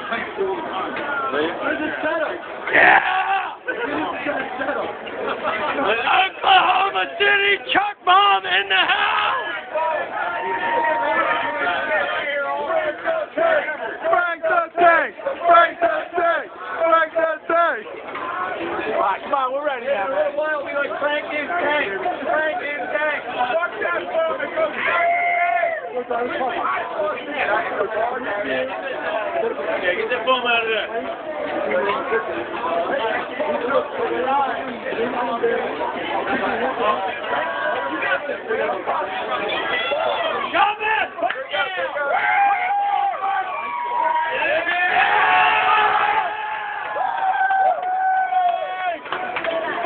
Where's the setup? Yeah! Oklahoma City Chuck Bomb in the house! Frank the tank! Frank the tank! Frank the tank! Alright, come on, we're ready now, man. We'll be like Frank is tank! Frank is tank! Fuck that phone and go Yeah, get that foam out of there. Shove it!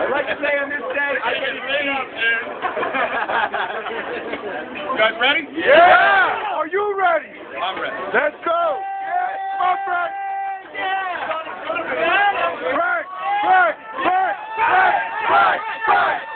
I'd like to say on this day, I get it up, You guys ready? Yeah! Are you ready? I'm ready. Let's go! Come on, Frank! Frank! Frank! Frank! Frank! Frank! Frank!